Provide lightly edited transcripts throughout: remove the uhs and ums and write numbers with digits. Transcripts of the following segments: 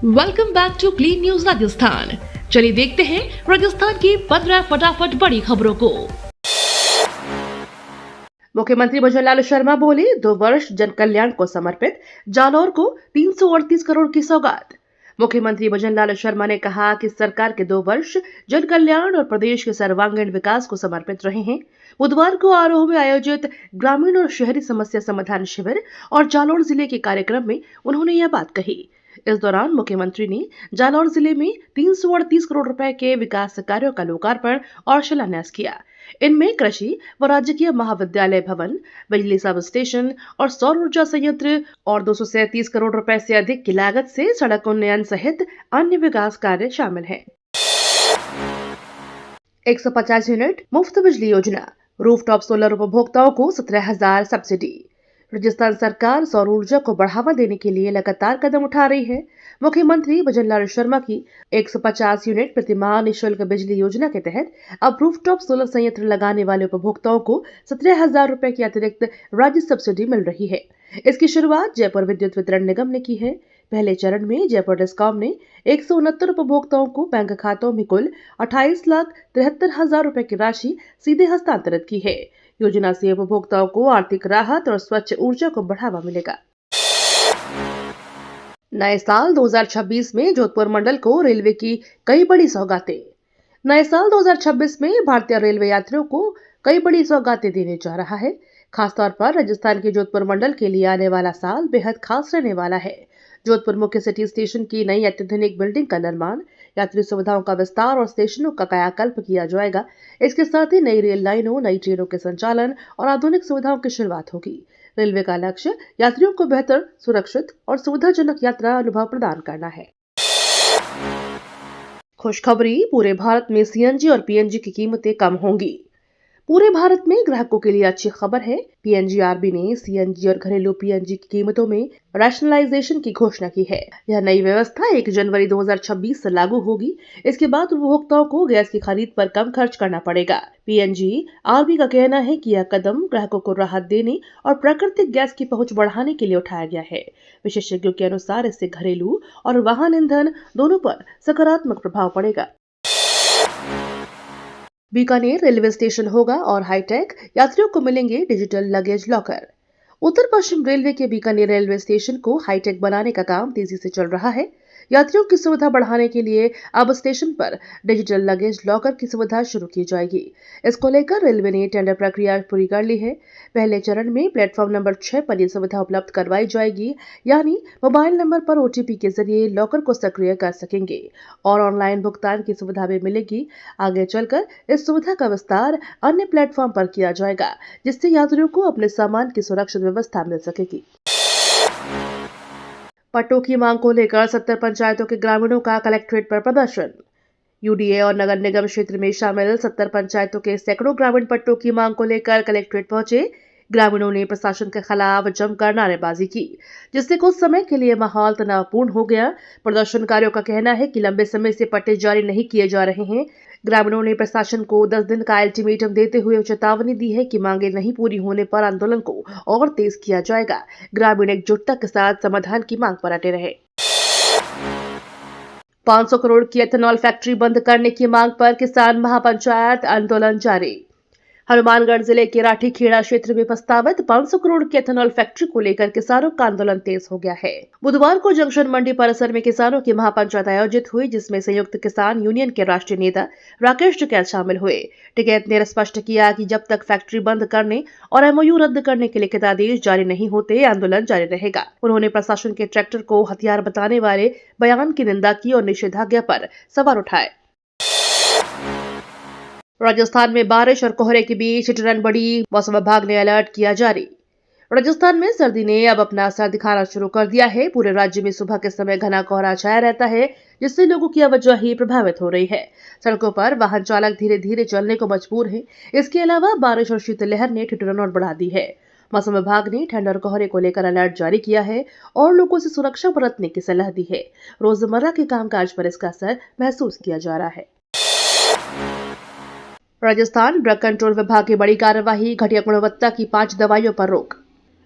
Welcome back to clean news Rajasthan. चलिए देखते हैं राजस्थान की 15 फटाफट बड़ी खबरों को। मुख्यमंत्री भजनलाल शर्मा बोले 2 वर्ष जन कल्याण को समर्पित, जालौर को 338 करोड़ की सौगात। मुख्यमंत्री भजनलाल शर्मा ने कहा कि सरकार के 2 वर्ष जन कल्याण और प्रदेश के सर्वांगीण विकास को समर्पित रहे हैं। बुधवार को आरोह में आयोजित ग्रामीण और शहरी समस्या समाधान शिविर और जालौर जिले के कार्यक्रम में उन्होंने यह बात कही। इस दौरान मुख्यमंत्री ने जालौर जिले में 338 करोड़ रुपए के विकास कार्यों का लोकार्पण और शिलान्यास किया। इनमें कृषि व राजकीय महाविद्यालय भवन, बिजली सब स्टेशन और सौर ऊर्जा संयंत्र और 237 करोड़ रुपए से अधिक की लागत से सड़क उन्नयन सहित अन्य विकास कार्य शामिल हैं। 150 यूनिट मुफ्त बिजली योजना, रूफटॉप सोलर उपभोक्ताओं को 17,000 सब्सिडी। राजस्थान सरकार सौर ऊर्जा को बढ़ावा देने के लिए लगातार कदम उठा रही है। मुख्यमंत्री भजनलाल शर्मा की 150 यूनिट प्रतिमाह निःशुल्क बिजली योजना के तहत अब रूफटॉप सोलर संयंत्र लगाने वाले उपभोक्ताओं को 17,000 रुपए की अतिरिक्त राज्य सब्सिडी मिल रही है। इसकी शुरुआत जयपुर विद्युत वितरण निगम ने की है। पहले चरण में जयपुर डिस्कॉम ने 169 उपभोक्ताओं को बैंक खातों में कुल 28,73,000 रुपए की राशि सीधे हस्तांतरित की है। योजना से उपभोक्ताओं को आर्थिक राहत और स्वच्छ ऊर्जा को बढ़ावा मिलेगा। नए साल 2026 में जोधपुर मंडल को रेलवे की कई बड़ी सौगातें। नए साल 2026 में भारतीय रेलवे यात्रियों को कई बड़ी सौगातें देने जा रहा है। खासतौर पर राजस्थान के जोधपुर मंडल के लिए आने वाला साल बेहद खास रहने वाला है। जोधपुर मुख्य सिटी स्टेशन की नई अत्याधुनिक बिल्डिंग का निर्माण, यात्री सुविधाओं का विस्तार और स्टेशनों का कायाकल्प किया जाएगा। इसके साथ ही नई रेल लाइनों, नई ट्रेनों के संचालन और आधुनिक सुविधाओं की शुरुआत होगी। रेलवे का लक्ष्य यात्रियों को बेहतर, सुरक्षित और सुविधाजनक यात्रा अनुभव प्रदान करना है। खुशखबरी, पूरे भारत में सीएनजी और पीएनजी की कीमतें कम होंगी। पूरे भारत में ग्राहकों के लिए अच्छी खबर है। पीएनजीआरबी ने सीएनजी और घरेलू पीएनजी की कीमतों में रैशनलाइजेशन की घोषणा की है। यह नई व्यवस्था 1 जनवरी 2026 से लागू होगी। इसके बाद उपभोक्ताओं को गैस की खरीद पर कम खर्च करना पड़ेगा। पीएनजीआरबी का कहना है कि यह कदम ग्राहकों को राहत देने और प्राकृतिक गैस की पहुंच बढ़ाने के लिए उठाया गया है। विशेषज्ञों के अनुसार इससे घरेलू और वाहन ईंधन दोनों पर सकारात्मक प्रभाव पड़ेगा। बीकानेर रेलवे स्टेशन होगा और हाईटेक, यात्रियों को मिलेंगे डिजिटल लगेज लॉकर। उत्तर पश्चिम रेलवे के बीकानेर रेलवे स्टेशन को हाईटेक बनाने का काम तेजी से चल रहा है। यात्रियों की सुविधा बढ़ाने के लिए अब स्टेशन पर डिजिटल लगेज लॉकर की सुविधा शुरू की जाएगी। इसको लेकर रेलवे ने टेंडर प्रक्रिया पूरी कर ली है। पहले चरण में प्लेटफॉर्म नंबर 6 पर यह सुविधा उपलब्ध करवाई जाएगी, यानी मोबाइल नंबर पर ओटीपी के जरिए लॉकर को सक्रिय कर सकेंगे और ऑनलाइन भुगतान की सुविधा भी मिलेगी। आगे चलकर इस सुविधा का विस्तार अन्य प्लेटफॉर्म पर किया जाएगा, जिससे यात्रियों को अपने सामान की सुरक्षित व्यवस्था मिल सकेगी। पट्टों की मांग को लेकर 70 पंचायतों के ग्रामीणों का कलेक्ट्रेट पर प्रदर्शन। यूडीए और नगर निगम क्षेत्र में शामिल 70 पंचायतों के सैकड़ों ग्रामीण पट्टों की मांग को लेकर कलेक्ट्रेट पहुंचे। ग्रामीणों ने प्रशासन के खिलाफ जमकर नारेबाजी की, जिससे कुछ समय के लिए माहौल तनावपूर्ण हो गया। प्रदर्शनकारियों का कहना है कि लंबे समय से पट्टे जारी नहीं किए जा रहे हैं। ग्रामीणों ने प्रशासन को 10 दिन का अल्टीमेटम देते हुए चेतावनी दी है कि मांगे नहीं पूरी होने पर आंदोलन को और तेज किया जाएगा। ग्रामीण एकजुटता के साथ समाधान की मांग पर अटे रहे। 500 करोड़ की एथेनॉल फैक्ट्री बंद करने की मांग पर किसान महापंचायत आंदोलन जारी। हनुमानगढ़ जिले के राठीखेड़ा क्षेत्र में प्रस्तावित 500 करोड़ की एथेनॉल फैक्ट्री को लेकर किसानों का आंदोलन तेज हो गया है। बुधवार को जंक्शन मंडी परिसर में किसानों की महापंचायत आयोजित हुई, जिसमें संयुक्त किसान यूनियन के राष्ट्रीय नेता राकेश टिकैत शामिल हुए। टिकैत ने स्पष्ट किया कि जब तक फैक्ट्री बंद करने और एमओयू रद्द करने के लिखित आदेश जारी नहीं होते, आंदोलन जारी रहेगा। उन्होंने प्रशासन के ट्रैक्टर को हथियार बताने वाले बयान की निंदा की और निषेधाज्ञा पर सवाल उठाए। राजस्थान में बारिश और कोहरे के बीच ठंड बढ़ी, मौसम विभाग ने अलर्ट किया जारी। राजस्थान में सर्दी ने अब अपना असर दिखाना शुरू कर दिया है। पूरे राज्य में सुबह के समय घना कोहरा छाया रहता है, जिससे लोगों की आवाजाही प्रभावित हो रही है। सड़कों पर वाहन चालक धीरे धीरे चलने को मजबूर हैं। इसके अलावा बारिश और शीतलहर ने ठिठुरन और बढ़ा दी है। मौसम विभाग ने ठंड और कोहरे को लेकर अलर्ट जारी किया है और लोगों से सुरक्षा बरतने की सलाह दी है। रोजमर्रा के कामकाज पर इसका असर महसूस किया जा रहा है। राजस्थान ड्रग कंट्रोल विभाग की बड़ी कार्यवाही, घटिया गुणवत्ता की 5 दवाइयों पर रोक।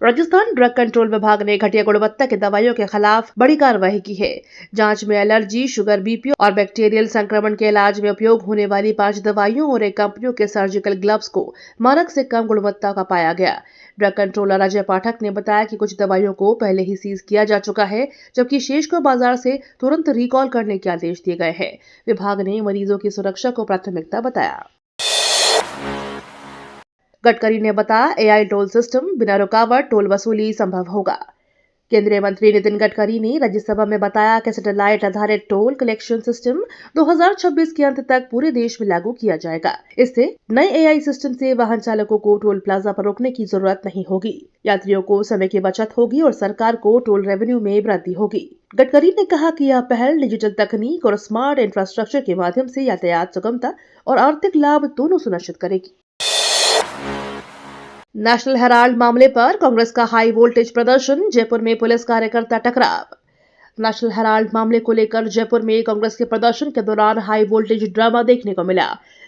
राजस्थान ड्रग कंट्रोल विभाग ने घटिया गुणवत्ता की दवाइयों के खिलाफ बड़ी कार्रवाई की है। जांच में एलर्जी, शुगर, बीपी और बैक्टीरियल संक्रमण के इलाज में उपयोग होने वाली 5 दवाइयों और एक कंपनियों के सर्जिकल ग्लव्स को मानक से कम गुणवत्ता का पाया गया। ड्रग कंट्रोलर अजय पाठक ने बताया कि कुछ दवाइयों को पहले ही सीज किया जा चुका है, जबकि शेष को बाजार से तुरंत रिकॉल करने के आदेश दिए गए हैं। विभाग ने मरीजों की सुरक्षा को प्राथमिकता बताया। गडकरी ने बताया, एआई टोल सिस्टम बिना रुकावट टोल वसूली संभव होगा। केंद्रीय मंत्री नितिन गडकरी ने राज्यसभा में बताया कि सैटेलाइट आधारित टोल कलेक्शन सिस्टम 2026 के अंत तक पूरे देश में लागू किया जाएगा। इससे नए एआई सिस्टम से वाहन चालकों को टोल प्लाजा पर रोकने की जरूरत नहीं होगी। यात्रियों को समय की बचत होगी और सरकार को टोल रेवेन्यू में वृद्धि होगी। गडकरी ने कहा कि यह पहल डिजिटल तकनीक और स्मार्ट इंफ्रास्ट्रक्चर के माध्यम से यातायात सुगमता और आर्थिक लाभ दोनों सुनिश्चित करेगी। नेशनल हेराल्ड मामले पर कांग्रेस का हाई वोल्टेज प्रदर्शन, जयपुर में पुलिस कार्यकर्ता टकराव। नेशनल हेराल्ड मामले को लेकर जयपुर में कांग्रेस के प्रदर्शन के दौरान हाई वोल्टेज ड्रामा देखने को मिला,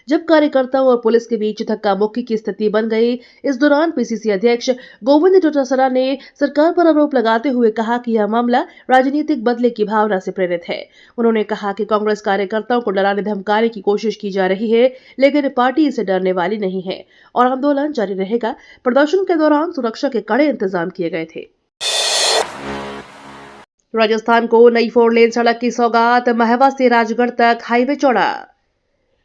जब कार्यकर्ताओं और पुलिस के बीच धक्का मुक्की की स्थिति बन गई। इस दौरान पीसीसी अध्यक्ष गोविंद डोटासरा ने सरकार पर आरोप लगाते हुए कहा कि यह मामला राजनीतिक बदले की भावना से प्रेरित है। उन्होंने कहा कि कांग्रेस कार्यकर्ताओं को डराने धमकाने की कोशिश की जा रही है, लेकिन पार्टी इसे डरने वाली नहीं है और आंदोलन जारी रहेगा। प्रदर्शन के दौरान सुरक्षा के कड़े इंतजाम किए गए थे। राजस्थान को नई 4 लेन सड़क की सौगात, महवा से राजगढ़ तक हाईवे चौड़ा।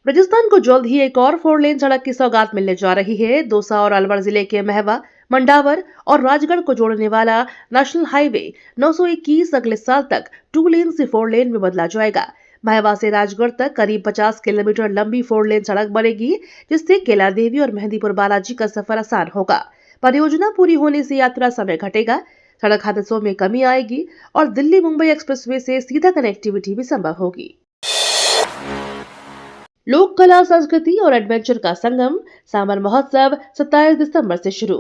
राजस्थान को जल्द ही एक और 4 लेन सड़क की सौगात मिलने जा रही है। दौसा और अलवर जिले के महवा, मंडावर और राजगढ़ को जोड़ने वाला नेशनल हाईवे 921 अगले साल तक 2 लेन से 4 लेन में बदला जाएगा। महवा से राजगढ़ तक करीब 50 किलोमीटर लंबी 4 लेन सड़क बनेगी, जिससे केला देवी और मेहंदीपुर बालाजी का सफर आसान होगा। परियोजना पूरी होने से यात्रा समय घटेगा, सड़क हादसों में कमी आएगी और दिल्ली मुंबई एक्सप्रेसवे से सीधा कनेक्टिविटी भी संभव होगी। लोक कला, संस्कृति और एडवेंचर का संगम, सामर महोत्सव 27 दिसंबर से शुरू।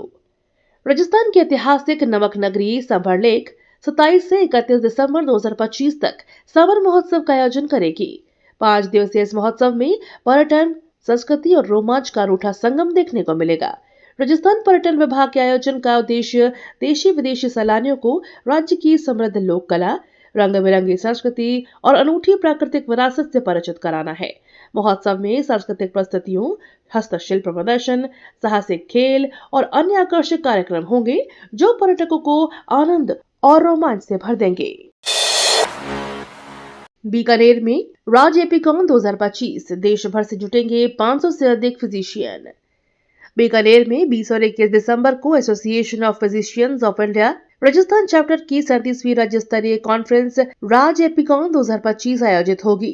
राजस्थान की ऐतिहासिक नमक नगरी सांभर लेक 27 से 31 दिसंबर 2025 तक सामर महोत्सव का आयोजन करेगी। 5 दिवसीय इस महोत्सव में पर्यटन, संस्कृति और रोमांच का अनूठा संगम देखने को मिलेगा। राजस्थान पर्यटन विभाग के आयोजन का उद्देश्य देशी विदेशी सैलानियों को राज्य की समृद्ध लोक कला, रंग बिरंगी संस्कृति और अनूठी प्राकृतिक विरासत से परिचित कराना है। महोत्सव में सांस्कृतिक प्रस्तुतियों, हस्तशिल्प प्रदर्शन, साहसिक खेल और अन्य आकर्षक कार्यक्रम होंगे, जो पर्यटकों को आनंद और रोमांच से भर देंगे। बीकानेर में राज एपिकॉन 2025, देश भर से जुटेंगे 500 से अधिक फिजिशियन। बीकानेर में 20 और 21 दिसंबर को association of physicians of India Rajasthan chapter की 37वीं राज्य स्तरीय कॉन्फ्रेंस राज एपिकॉन 2025 आयोजित होगी।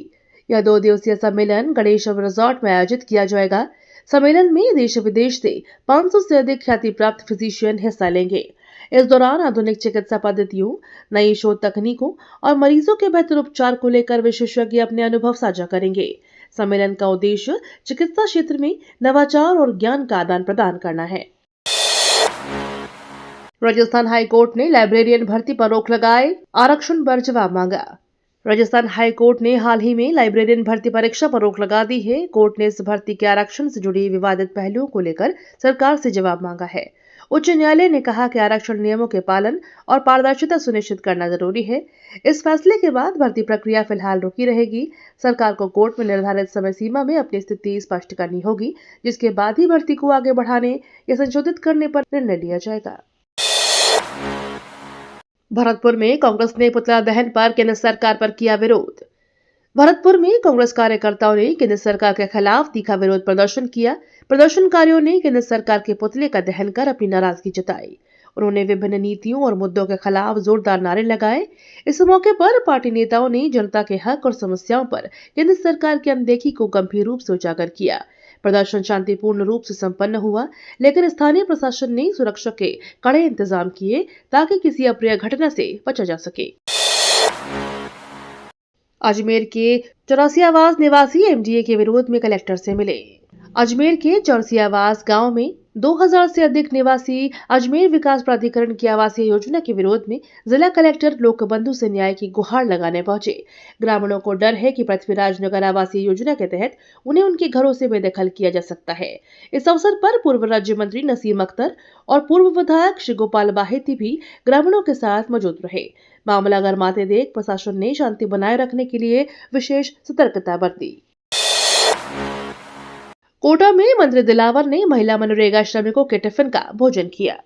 यह 2 दिवसीय सम्मेलन गणेश रिजॉर्ट में आयोजित किया जाएगा। सम्मेलन में देश विदेश से 500 से अधिक ख्याति प्राप्त फिजिशियन हिस्सा लेंगे। इस दौरान आधुनिक चिकित्सा पद्धतियों, नई शोध तकनीकों और मरीजों के बेहतर उपचार को लेकर विशेषज्ञ अपने अनुभव साझा करेंगे। सम्मेलन का उद्देश्य चिकित्सा क्षेत्र में नवाचार और ज्ञान का आदान प्रदान करना है। राजस्थान हाई कोर्ट ने लाइब्रेरियन भर्ती पर रोक लगाए, आरक्षण पर जवाब मांगा। राजस्थान हाई कोर्ट ने हाल ही में लाइब्रेरियन भर्ती परीक्षा पर रोक लगा दी है। कोर्ट ने इस भर्ती के आरक्षण से जुड़ी विवादित पहलुओं को लेकर सरकार से जवाब मांगा है। उच्च न्यायालय ने कहा कि आरक्षण नियमों के पालन और पारदर्शिता सुनिश्चित करना जरूरी है। इस फैसले के बाद भर्ती प्रक्रिया फिलहाल रुकी रहेगी। सरकार को कोर्ट में निर्धारित समय सीमा में अपनी स्थिति स्पष्ट करनी होगी, जिसके बाद ही भर्ती को आगे बढ़ाने या संशोधित करने पर निर्णय लिया जाएगा। भरतपुर में कांग्रेस ने पुतला दहन पर केंद्र सरकार पर किया विरोध। भरतपुर में कांग्रेस कार्यकर्ताओं ने केंद्र सरकार के खिलाफ तीखा विरोध प्रदर्शन किया। प्रदर्शनकारियों ने केंद्र सरकार के पुतले का दहन कर अपनी नाराजगी जताई। उन्होंने विभिन्न नीतियों और मुद्दों के खिलाफ जोरदार नारे लगाए। इस मौके पर पार्टी नेताओं ने जनता के हक और समस्याओं पर केंद्र सरकार की अनदेखी को गंभीर रूप से उजागर किया। प्रदर्शन शांतिपूर्ण रूप से संपन्न हुआ, लेकिन स्थानीय प्रशासन ने सुरक्षा के कड़े इंतजाम किए ताकि किसी अप्रिय घटना से बचा जा सके। अजमेर के चौरसियावास निवासी एमडीए के विरोध में कलेक्टर से मिले। अजमेर के चौरसियावास गांव में 2000 से अधिक निवासी अजमेर विकास प्राधिकरण की आवासीय योजना के विरोध में जिला कलेक्टर लोकबंधु से न्याय की गुहार लगाने पहुंचे। ग्रामीणों को डर है कि पृथ्वीराज नगर आवासीय योजना के तहत उन्हें उनके घरों से बेदखल किया जा सकता है। इस अवसर पर पूर्व राज्य मंत्री नसीम अख्तर और पूर्व विधायक श्री गोपाल बाहेती भी ग्रामीणों के साथ मौजूद रहे। मामला गरमाते देख प्रशासन ने शांति बनाए रखने के लिए विशेष सतर्कता बरती। कोटा में मंत्री दिलावर ने महिला मनरेगा श्रमिकों के टिफिन का भोजन किया।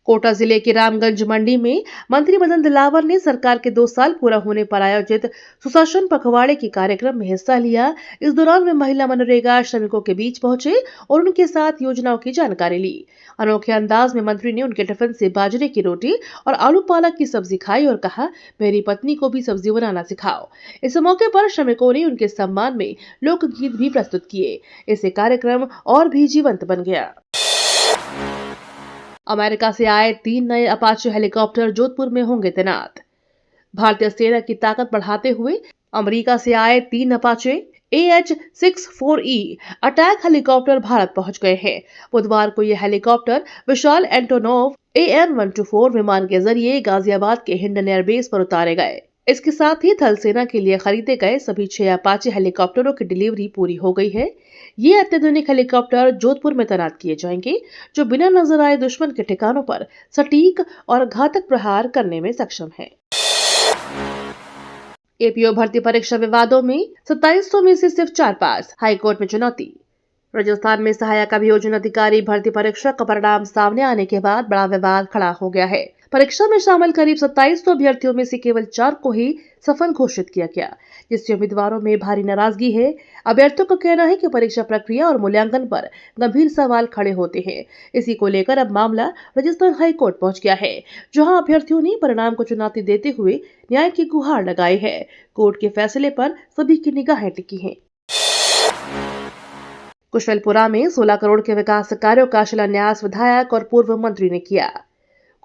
कोटा जिले के रामगंज मंडी में मंत्री मदन दिलावर ने सरकार के 2 साल पूरा होने पर आयोजित सुशासन पखवाड़े के कार्यक्रम में हिस्सा लिया। इस दौरान वे महिला मनरेगा श्रमिकों के बीच पहुंचे और उनके साथ योजनाओं की जानकारी ली। अनोखे अंदाज में मंत्री ने उनके टिफिन से बाजरे की रोटी और आलू पालक की सब्जी खाई और कहा, मेरी पत्नी को भी सब्जी बनाना सिखाओ। इस मौके पर श्रमिकों ने उनके सम्मान में लोकगीत भी प्रस्तुत किए। इससे कार्यक्रम और भी जीवंत बन गया। अमेरिका से आए 3 नए अपाचे हेलीकॉप्टर जोधपुर में होंगे तैनात। भारतीय सेना की ताकत बढ़ाते हुए अमेरिका से आए 3 Apache AH-64E attack helicopter Bharat पहुंच गए हैं। बुधवार को ये हेलीकॉप्टर विशाल एंटोनोव AN-124 विमान के जरिए गाजियाबाद के हिंडन एयरबेस पर उतारे गए। इसके साथ ही थल सेना के लिए खरीदे गए सभी 6 अपाचे हेलीकॉप्टरों की डिलीवरी पूरी हो गई है। ये अत्याधुनिक हेलीकॉप्टर जोधपुर में तैनात किए जाएंगे, जो बिना नजर आए दुश्मन के ठिकानों पर सटीक और घातक प्रहार करने में सक्षम है। एपीओ भर्ती परीक्षा विवादों में 2700 में से सिर्फ 4 पास, हाईकोर्ट में चुनौती। राजस्थान में सहायक अभियोजन अधिकारी भर्ती परीक्षा का परिणाम सामने आने के बाद बड़ा विवाद खड़ा हो गया है। परीक्षा में शामिल करीब 2700 अभ्यर्थियों में से केवल 4 को ही सफल घोषित किया गया, जिससे उम्मीदवारों में भारी नाराजगी है। अभ्यर्थियों का कहना है कि परीक्षा प्रक्रिया और मूल्यांकन पर गंभीर सवाल खड़े होते हैं। इसी को लेकर अब मामला राजस्थान हाईकोर्ट पहुंच गया है, जहां अभ्यर्थियों ने परिणाम को चुनौती देते हुए न्याय की गुहार लगाई है। कोर्ट के फैसले पर सभी की निगाहें टिकी हैं। कुशलपुरा में 16 करोड़ के विकास कार्यों का शिलान्यास विधायक और पूर्व मंत्री ने किया।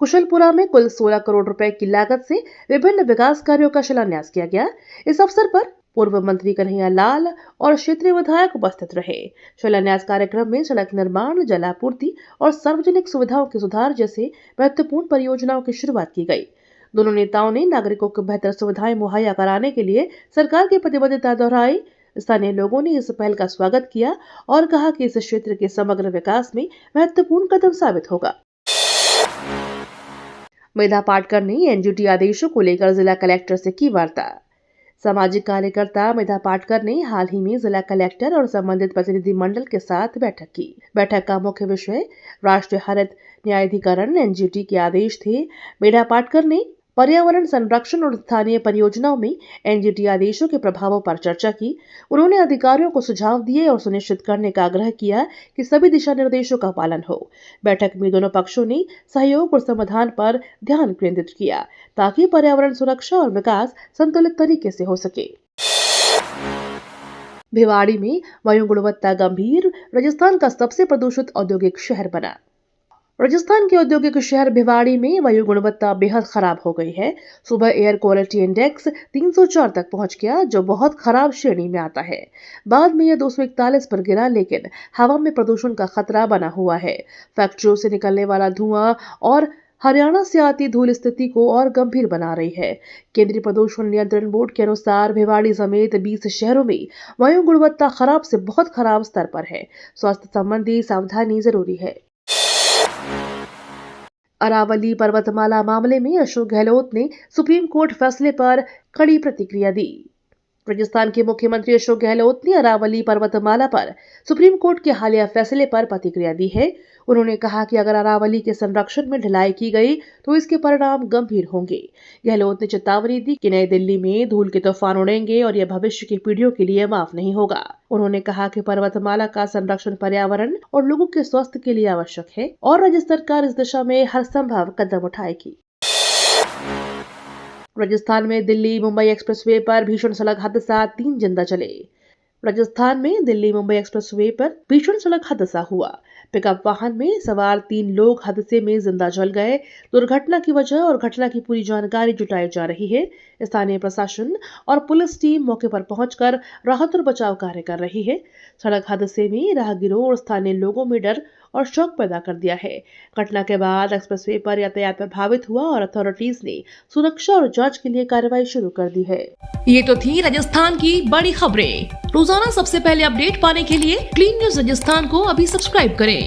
कुशलपुरा में कुल 16 करोड़ रुपए की लागत से विभिन्न विकास कार्यों का शिलान्यास किया गया। इस अवसर पर पूर्व मंत्री कन्हैया लाल और क्षेत्रीय विधायक उपस्थित रहे। शिलान्यास कार्यक्रम में सड़क निर्माण, जलापूर्ति और सार्वजनिक सुविधाओं के सुधार जैसे महत्वपूर्ण परियोजनाओं की शुरुआत की गई। दोनों नेताओं ने नागरिकों को बेहतर सुविधाएं मुहैया कराने के लिए सरकार की प्रतिबद्धता दोहराई। स्थानीय लोगों ने इस पहल का स्वागत किया और कहा कि इस क्षेत्र के समग्र विकास में महत्वपूर्ण कदम साबित होगा। मेधा पाटकर ने एनजीटी आदेशों को लेकर जिला कलेक्टर से की वार्ता। सामाजिक कार्यकर्ता मेधा पाटकर ने हाल ही में जिला कलेक्टर और संबंधित प्रतिनिधि मंडल के साथ बैठक की। बैठक का मुख्य विषय राष्ट्रीय हरित न्यायाधिकरण एनजीटी के आदेश थे। मेधा पाटकर ने पर्यावरण संरक्षण और स्थानीय परियोजनाओं में एनजीटी आदेशों के प्रभावों पर चर्चा की। उन्होंने अधिकारियों को सुझाव दिए और सुनिश्चित करने का आग्रह किया कि सभी दिशा निर्देशों का पालन हो। बैठक में दोनों पक्षों ने सहयोग और समाधान पर ध्यान केंद्रित किया, ताकि पर्यावरण सुरक्षा और विकास संतुलित तरीके से हो सके। भिवाड़ी में वायु गुणवत्ता गंभीर, राजस्थान का सबसे प्रदूषित औद्योगिक शहर बना। राजस्थान के औद्योगिक शहर भिवाड़ी में वायु गुणवत्ता बेहद खराब हो गई है। सुबह एयर क्वालिटी इंडेक्स 304 तक पहुंच गया, जो बहुत खराब श्रेणी में आता है। बाद में यह 241 पर गिरा, लेकिन हवा में प्रदूषण का खतरा बना हुआ है। फैक्ट्रियों से निकलने वाला धुआं और हरियाणा से आती धूल स्थिति को और गंभीर बना रही है। केंद्रीय प्रदूषण नियंत्रण बोर्ड के अनुसार भिवाड़ी समेत 20 शहरों में वायु गुणवत्ता खराब से बहुत खराब स्तर पर है। स्वास्थ्य संबंधी सावधानी जरूरी है। अरावली पर्वतमाला मामले में अशोक गहलोत ने सुप्रीम कोर्ट फैसले पर कड़ी प्रतिक्रिया दी। राजस्थान के मुख्यमंत्री अशोक गहलोत ने अरावली पर्वतमाला पर सुप्रीम कोर्ट के हालिया फैसले पर प्रतिक्रिया दी है। उन्होंने कहा कि अगर अरावली के संरक्षण में ढिलाई की गई तो इसके परिणाम गंभीर होंगे। गहलोत ने चेतावनी दी कि नई दिल्ली में धूल के तूफान उड़ेंगे और यह भविष्य की पीढ़ियों के लिए माफ नहीं होगा। उन्होंने कहा कि पर्वतमाला का संरक्षण पर्यावरण और लोगों के स्वास्थ्य के लिए आवश्यक है और राज्य सरकार इस दिशा में हर संभव कदम उठाएगी। राजस्थान में दिल्ली मुंबई एक्सप्रेसवे पर भीषण सड़क हादसा, 3 जिंदा जले। राजस्थान में दिल्ली मुंबई एक्सप्रेसवे पर भीषण सड़क हादसा हुआ। पिकअप वाहन में सवार 3 लोग हादसे में जिंदा जल गए। दुर्घटना की वजह और घटना की पूरी जानकारी जुटाई जा रही है। स्थानीय प्रशासन और पुलिस टीम मौके पर पहुंचकर राहत और बचाव कार्य कर रही है। सड़क हादसे में राहगीरों और स्थानीय लोगों में डर और शौक पैदा कर दिया है। घटना के बाद एक्सप्रेसवे पर यातायात प्रभावित हुआ और अथॉरिटीज ने सुरक्षा और जांच के लिए कार्रवाई शुरू कर दी है। ये तो थी राजस्थान की बड़ी खबरें। रोजाना सबसे पहले अपडेट पाने के लिए क्लीन न्यूज राजस्थान को अभी सब्सक्राइब करें।